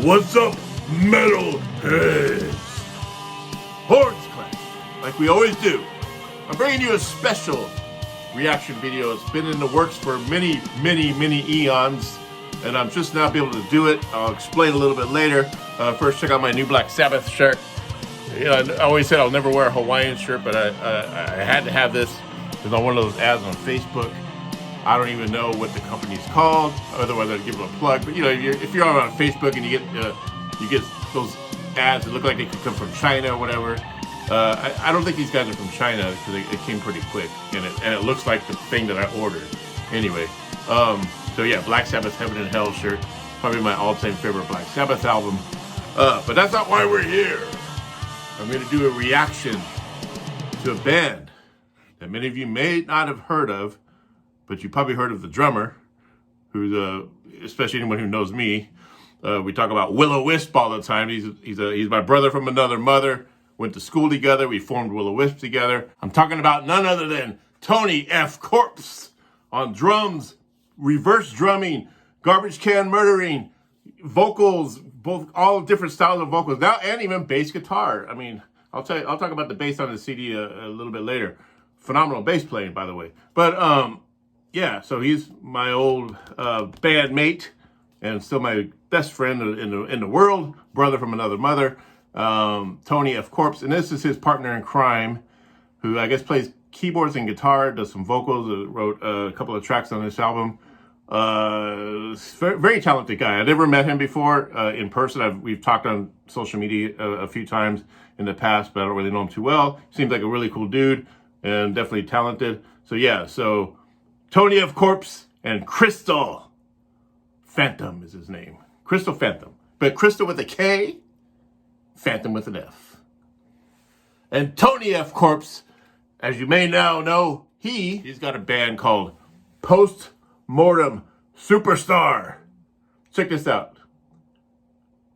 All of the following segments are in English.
What's up, metal heads? Horns clash, like we always do. I'm bringing you a special reaction video. It's been in the works for many eons, and I'm just now able to do it. I'll explain a little bit later. First, check out my new Black Sabbath shirt. You know, I always said I'll never wear a Hawaiian shirt, but I had to have this. It's on one of those ads on Facebook. I don't even know what the company's called. Otherwise, I'd give them a plug. But you know, if you're on Facebook and you get those ads that look like they could come from China or whatever. I don't think these guys are from China because it came pretty quick, and it looks like the thing that I ordered. Anyway, so yeah, Black Sabbath Heaven and Hell shirt, probably my all-time favorite Black Sabbath album. But that's not why we're here. I'm going to do a reaction to a band that many of you may not have heard of, but you probably heard of the drummer, who's especially anyone who knows me. We talk about Will-O-Wisp all the time. He's my brother from another mother. Went to school together. We formed Will-O-Wisp together. I'm talking about none other than Tony F. Corpse on drums, reverse drumming, garbage can murdering, vocals, all different styles of vocals now, and even bass guitar. I mean, I'll talk about the bass on the CD a little bit later. Phenomenal bass playing, by the way. But yeah, so he's my old bandmate and still my best friend in the world, brother from another mother. Tony F. Corpse, and this is his partner in crime, who I guess plays keyboards and guitar, does some vocals, wrote a couple of tracks on this album. Very, very talented guy. I never met him before in person. We've talked on social media a few times in the past, but I don't really know him too well. Seems like a really cool dude and definitely talented. So yeah, so Tony F. Corpse and Krystal. Fantom is his name. Krystal Fantom. But Krystal with a K, Fantom with an F. And Tony F. Corpse, as you may now know, he's got a band called Mortem Superstar. Check this out.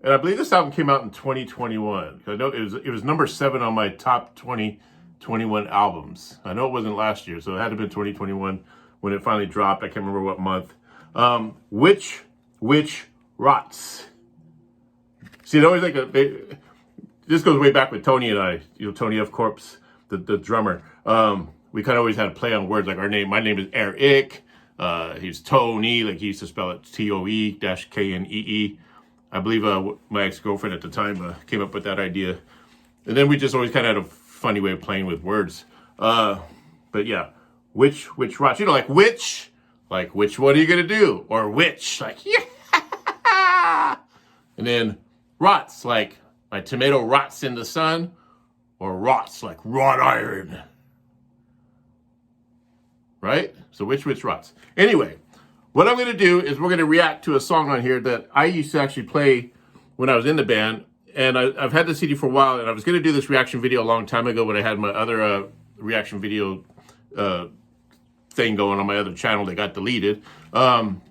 And I believe this album came out in 2021. I know it was number 7 on my top 2021 albums. I know it wasn't last year, so it had to have been 2021 when it finally dropped. I can't remember what month. Which WRAUGHTS. See, it always this goes way back with Tony and I. You know, Tony F. Corpse, the drummer. We kind of always had to play on words like our name. My name is Eric. He's Tony, like he used to spell it Toe-Knee. I believe my ex-girlfriend at the time came up with that idea. And then we just always kind of had a funny way of playing with words. But yeah, which WRAUGHTS? You know, like which one are you going to do? Or which, like, yeah. And then WRAUGHTS, like my tomato rots in the sun. Or WRAUGHTS, like wrought iron. Right? So which WRAUGHTS? Anyway, what I'm going to do is we're going to react to a song on here that I used to actually play when I was in the band. And I've had the CD for a while, and I was going to do this reaction video a long time ago when I had my other reaction video thing going on my other channel that got deleted. And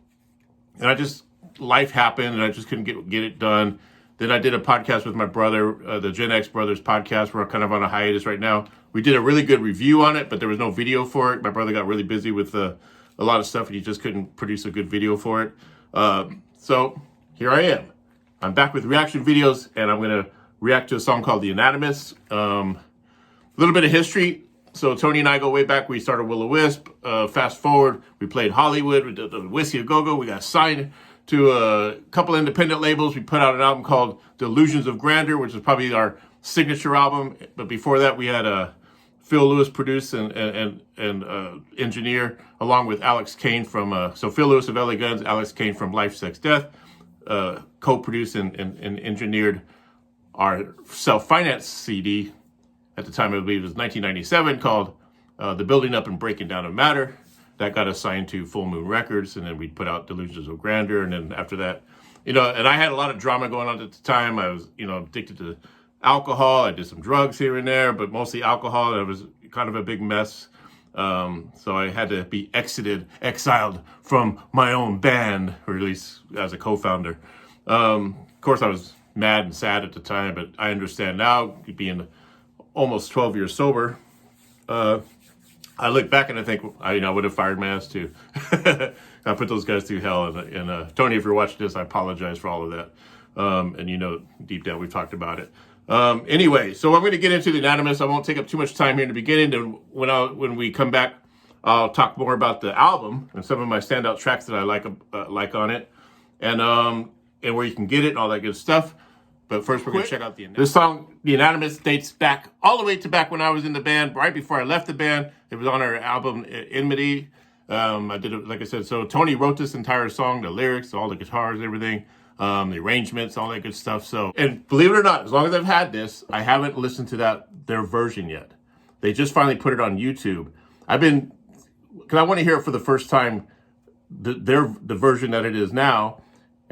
life happened, and I just couldn't get it done. Then I did a podcast with my brother, the Gen X Brothers podcast. We're kind of on a hiatus right now. We did a really good review on it, but there was no video for it. My brother got really busy with a lot of stuff, and he just couldn't produce a good video for it. So here I am. I'm back with reaction videos, and I'm going to react to a song called The Anatomist. A little bit of history. So Tony and I go way back. We started Will-O-Wisp. Fast forward, we played Hollywood. We did the Whiskey A Go-Go. We got signed to a couple independent labels. We put out an album called Delusions of Grandeur, which is probably our signature album. But before that, we had Phil Lewis produce and engineer, along with Alex Kane from, so Phil Lewis of LA Guns, Alex Kane from Life, Sex, Death, co-produced and engineered our self-financed CD. At the time, I believe it was 1997, called The Building Up and Breaking Down of Matter. That got assigned to Full Moon Records, and then we put out Delusions of Grandeur. And then after that, you know, and I had a lot of drama going on at the time. I was, you know, addicted to alcohol. I did some drugs here and there, but mostly alcohol. And it was kind of a big mess. So I had to be exiled from my own band, or at least as a co-founder. Of course, I was mad and sad at the time, but I understand now, being almost 12 years sober. I look back and I think I would have fired my ass too. I put those guys through hell. And Tony, if you're watching this, I apologize for all of that. And deep down we've talked about it. Anyway, so I'm going to get into the Anatomist. I won't take up too much time here in the beginning. And when we come back, I'll talk more about the album and some of my standout tracks that I like on it, and where you can get it and all that good stuff. But first, we're going to check out this song. The Anatomist dates back all the way to back when I was in the band, right before I left the band. It was on our album Enmity. I did it, like I said. So Tony wrote this entire song, the lyrics, all the guitars, everything, the arrangements, all that good stuff. So, and believe it or not, as long as I've had this, I haven't listened to their version yet. They just finally put it on YouTube. Because I want to hear it for the first time, the version that it is now.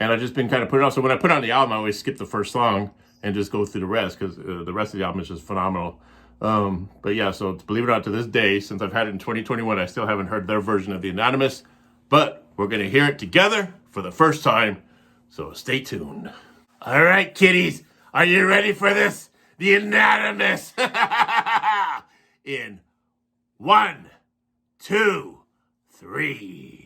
And I've just been kind of putting it on. So when I put on the album, I always skip the first song and just go through the rest, because the rest of the album is just phenomenal. But yeah, so believe it or not, to this day, since I've had it in 2021, I still haven't heard their version of The Anatomist. But we're going to hear it together for the first time. So stay tuned. All right, kiddies, are you ready for this? The Anatomist. In 1, 2, 3.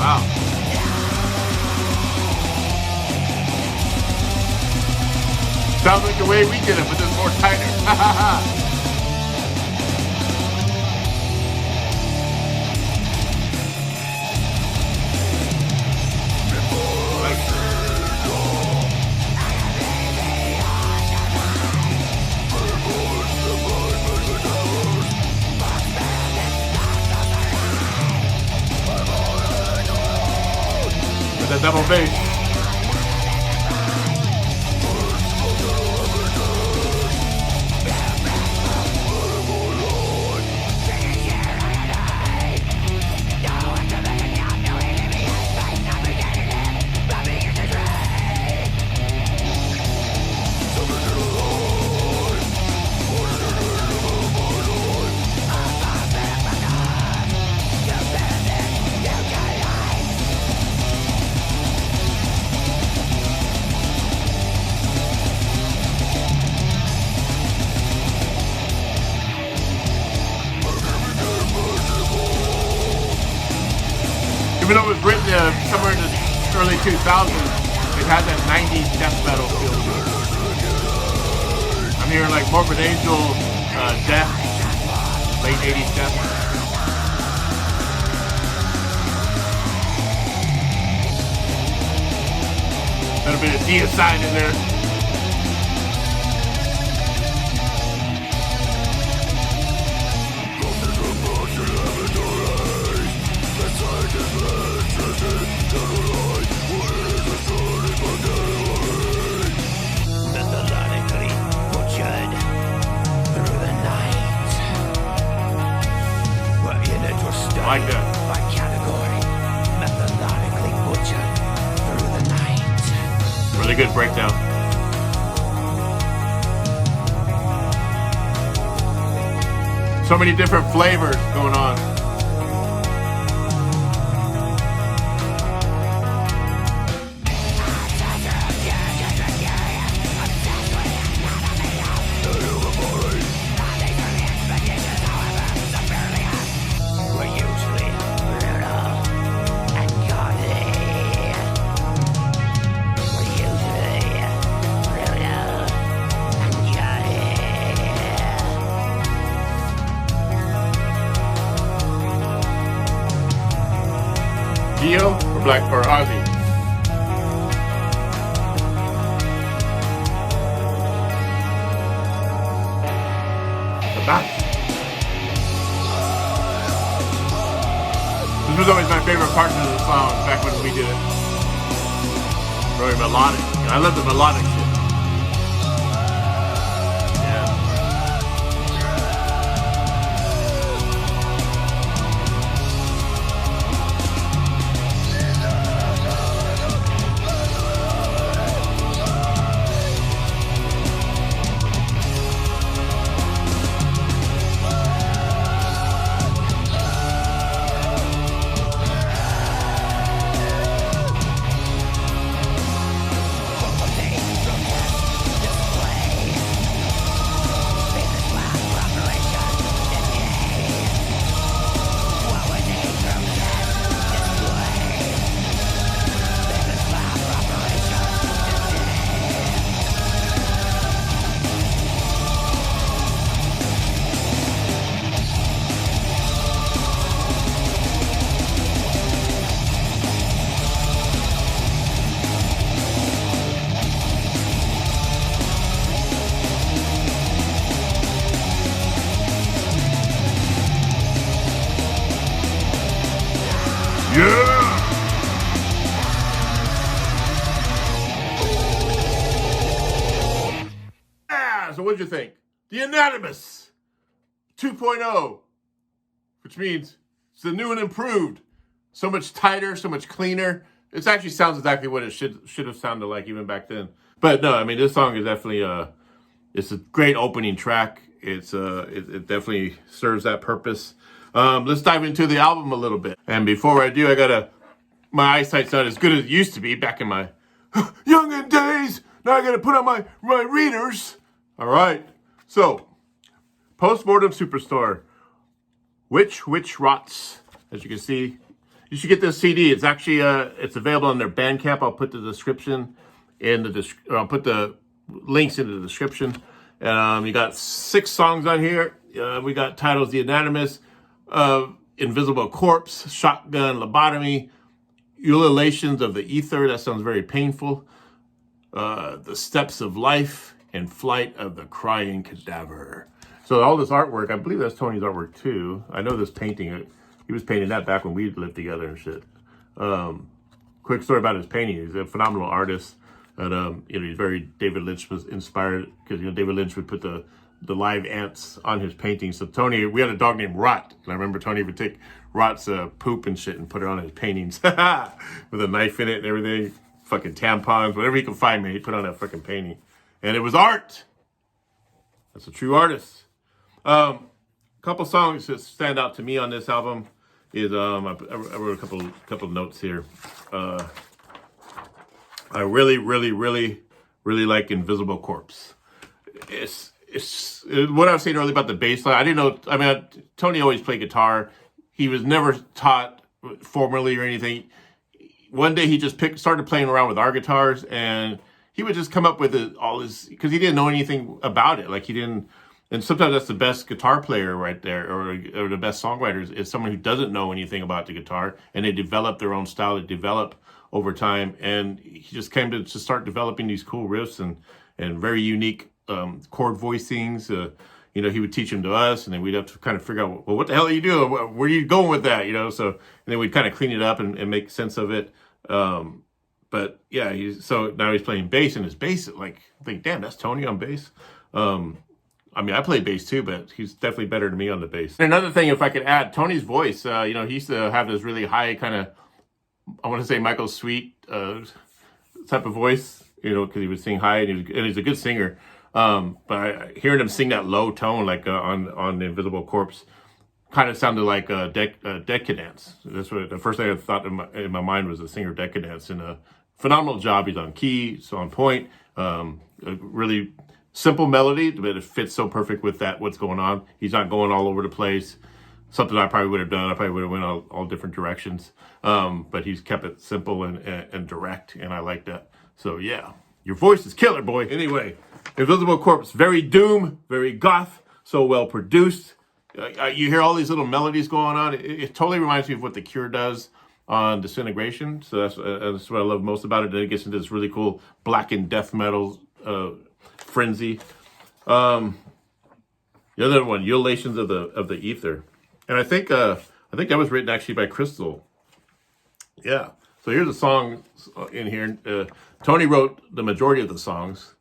Wow. Sounds like the way we did it, but it's more tighter. The double bass. Even though it was written somewhere in the early 2000s, it had that 90s death metal feel to it. I'm hearing like Morbid Angel, Death, late 80s Death. A little bit of Deicide in there. Like that. By category, methodically butchered through the night. Really good breakdown. So many different flavors going on. Dio or Black or Ozzy? The back. This was always my favorite part of the song back when we did it. Very melodic. I love the melodic shit. So what'd you think? The Anatomist 2.0, which means it's the new and improved. So much tighter, so much cleaner. It actually sounds exactly what it should have sounded like even back then. But no, I mean, this song is definitely it's a great opening track. It definitely serves that purpose. Let's dive into the album a little bit. And before I do, my eyesight's not as good as it used to be back in my youngin' days. Now I gotta put on my readers. All right. So, Mortem Superstar. Which WRAUGHTS. As you can see, you should get this CD. It's actually it's available on their Bandcamp. I'll put the description I'll put the links into the description. You got 6 songs on here. We got titles: The Anatomist, Invisible Corpse, Shotgun, Lobotomy, Ululations of the Ether. That sounds very painful. The Steps of Life, and Flight of the Crying Cadaver. So all this artwork, I believe that's Tony's artwork too. I know this painting, he was painting that back when we lived together and shit. Quick story about his painting. He's a phenomenal artist. And, he's very David Lynch was inspired because, David Lynch would put the live ants on his paintings. So Tony, we had a dog named Rot. And I remember Tony would take Rot's poop and shit and put it on his paintings with a knife in it and everything. Fucking tampons, whatever he could find, man, he put on that fucking painting. And it was art. That's a true artist. A couple songs that stand out to me on this album is I wrote a couple notes here. I really like Invisible Corpse. It's what I was saying earlier about the bass line. I didn't know. I mean, Tony always played guitar. He was never taught formally or anything. One day he just started playing around with our guitars, and he would just come up with all his, because he didn't know anything about it. Like he didn't. And sometimes that's the best guitar player right there, or the best songwriter is someone who doesn't know anything about the guitar, and they develop their own style. They develop over time, and he just came to start developing these cool riffs and very unique chord voicings. He would teach them to us, and then we'd have to kind of figure out, well, what the hell are you doing? Where are you going with that? So and then we'd kind of clean it up and make sense of it. But yeah, so now he's playing bass, and his bass, I think, damn, that's Tony on bass. I mean, I play bass too, but he's definitely better than me on the bass. And another thing, if I could add, Tony's voice, he used to have this really high kind of, I want to say Michael Sweet type of voice, because he would sing high, and he's a good singer. But hearing him sing that low tone, like on the Invisible Corpse, kind of sounded like Decadence. That's what the first thing I thought in my mind was the singer Decadence, and a phenomenal job. He's on key, so on point. A really simple melody, but it fits so perfect with what's going on. He's not going all over the place. Something I probably would have done. I probably would have went all different directions. But he's kept it simple and direct, and I like that. So yeah, your voice is killer, boy. Anyway, Invisible Corpse, very doom, very goth, so well produced. You hear all these little melodies going on. It totally reminds me of what The Cure does on Disintegration. So that's what I love most about it. Then it gets into this really cool blackened death metal frenzy. The other one, Ululations of the Ether, and I think that was written actually by Krystal. Yeah. So here's a song in here. Tony wrote the majority of the songs,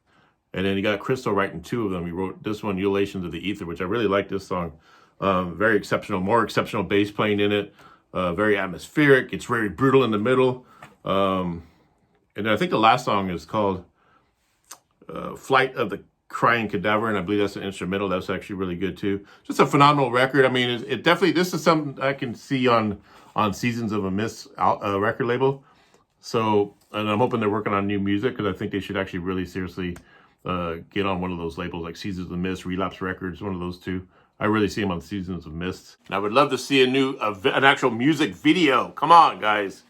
and then he got Krystal writing 2 of them. He wrote this one, Ululations of the Ether, which I really like this song. Very exceptional, more exceptional bass playing in it. Very atmospheric. It's very brutal in the middle. And I think the last song is called Flight of the Crying Cadaver, and I believe that's an instrumental. That's actually really good too. Just a phenomenal record. I mean, it definitely, this is something I can see on Seasons of a Mist record label. So, and I'm hoping they're working on new music, because I think they should actually really seriously get on one of those labels like Seasons of the Mist, Relapse Records, one of those two. I really see them on Seasons of Mist. And I would love to see an actual music video. Come on, guys.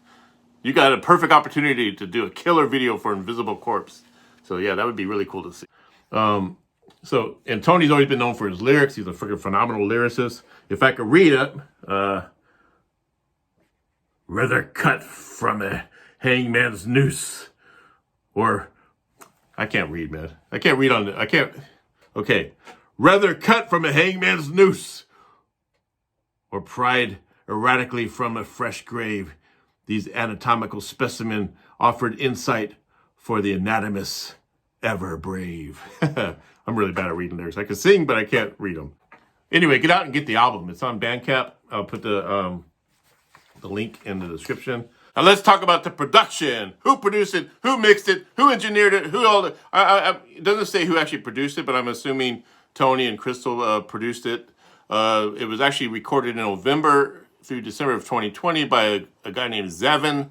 You got a perfect opportunity to do a killer video for Invisible Corpse. So yeah, that would be really cool to see. And Tony's always been known for his lyrics. He's a freaking phenomenal lyricist. If I could read it, rather cut from a hangman's noose, or I can't read, man. I can't read on I can't. Okay, rather cut from a hangman's noose, or pried erratically from a fresh grave. These anatomical specimen offered insight for the anatomist ever brave. I'm really bad at reading lyrics. I can sing, but I can't read them. Anyway, get out and get the album. It's on Bandcamp. I'll put the link in the description. Now let's talk about the production. Who produced it? Who mixed it? Who engineered it? Who all? It doesn't say who actually produced it, but I'm assuming Tony and Krystal produced it. It was actually recorded in November through December of 2020 by a guy named Zevin,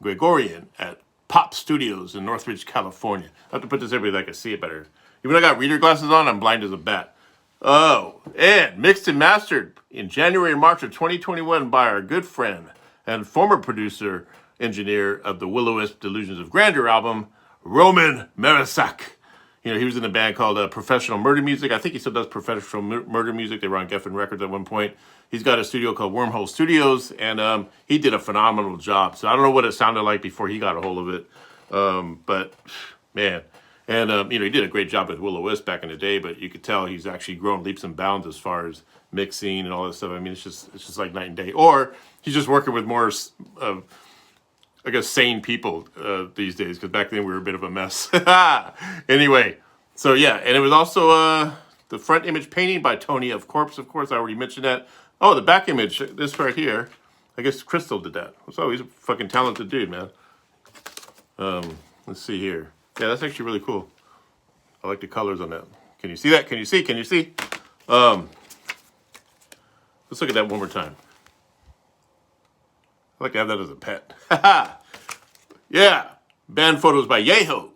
Gregorian at Pop Studios in Northridge, California. I have to put this everywhere so I can see it better. Even though I got reader glasses on, I'm blind as a bat. Oh, and mixed and mastered in January and March of 2021 by our good friend and former producer, engineer of the Will-O-Wisp Delusions of Grandeur album, Roman Marisak. You know, he was in a band called Professional Murder Music. I think he still does professional murder music. They were on Geffen Records at one point. He's got a studio called Wormhole Studios, and he did a phenomenal job. So I don't know what it sounded like before he got a hold of it. But, man. And, you know, he did a great job with Will-O-Wisp back in the day, but you could tell he's actually grown leaps and bounds as far as mixing and all this stuff. I mean, it's just like night and day. Or he's just working with more, I guess, sane people these days, because back then we were a bit of a mess. Anyway, so yeah, and it was also the front image painting by Tony of Corpse, of course. I already mentioned that. Oh, the back image, this right here. I guess Krystal did that. So he's a fucking talented dude, man. Let's see here. Yeah, that's actually really cool. I like the colors on that. Can you see that? Can you see? Can you see? Let's look at that one more time. I like to have that as a pet. Yeah. Band photos by Yeho.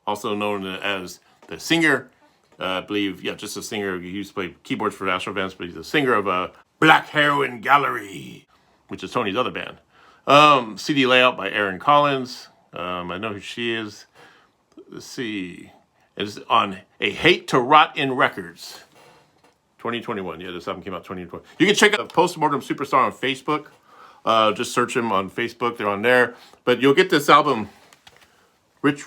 Also known as the singer. I believe, yeah, just a singer. He used to play keyboards for Astro bands, but he's a singer of Black Heroin Gallery, which is Tony's other band. CD layout by Erin Collins. I know who she is. Let's see. It's on A Hate to Rot in Records. 2021. Yeah, this album came out 2020. You can check out Mortem Superstar on Facebook. Just search him on Facebook. They're on there. But you'll get this album, Rich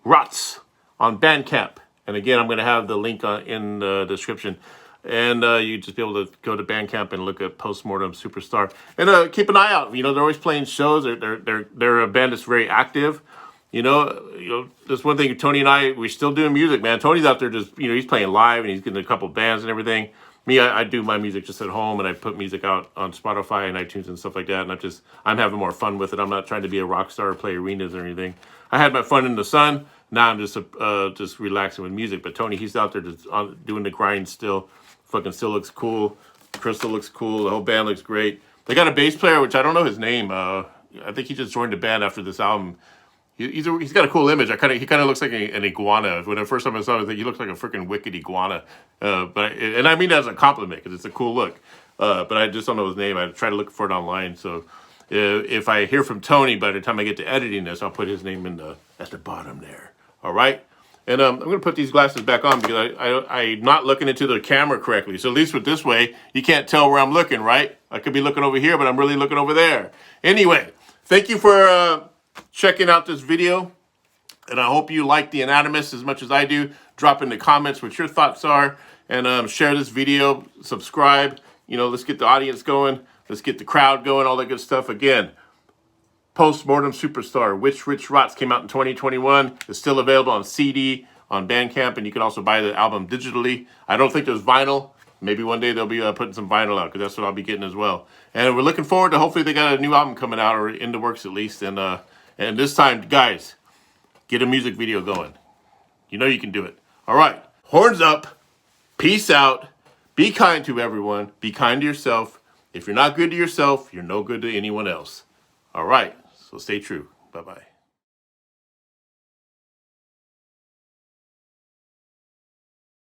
WRAUGHTS, on Bandcamp. And again, I'm going to have the link in the description. And you just be able to go to Bandcamp and look at Mortem Superstar. And keep an eye out. You know, they're always playing shows. They're a band that's very active. You know, that's one thing. Tony and I, we're still doing music, man. Tony's out there just, you know, he's playing live and he's getting a couple bands and everything. Me, I do my music just at home, and I put music out on Spotify and iTunes and stuff like that. And I'm having more fun with it. I'm not trying to be a rock star or play arenas or anything. I had my fun in the sun. Now I'm just relaxing with music. But Tony, he's out there just doing the grind still. Fucking still looks cool. Krystal looks cool. The whole band looks great. They got a bass player, which I don't know his name. I think he just joined the band after this album. He's got a cool image. He kind of looks like an iguana. When the first time I saw him, I think he looks like a freaking wicked iguana. And I mean that as a compliment because it's a cool look. But I just don't know his name. I try to look for it online. So if I hear from Tony, by the time I get to editing this, I'll put his name at the bottom there. All right. And I'm going to put these glasses back on because I'm not looking into the camera correctly. So at least with this way, you can't tell where I'm looking, right? I could be looking over here, but I'm really looking over there. Anyway, thank you for checking out this video. And I hope you like the Anatomist as much as I do. Drop in the comments what your thoughts are. And share this video. Subscribe. You know, let's get the audience going. Let's get the crowd going. All that good stuff. Again, Mortem Superstar, which WRAUGHTS came out in 2021. It's still available on CD, on Bandcamp, and you can also buy the album digitally. I don't think there's vinyl. Maybe one day they'll be putting some vinyl out, because that's what I'll be getting as well. And we're looking forward to, hopefully they got a new album coming out, or in the works at least. And this time, guys, get a music video going. You know you can do it. All right, horns up, peace out, be kind to everyone, be kind to yourself. If you're not good to yourself, you're no good to anyone else. All right. So stay true. Bye-bye.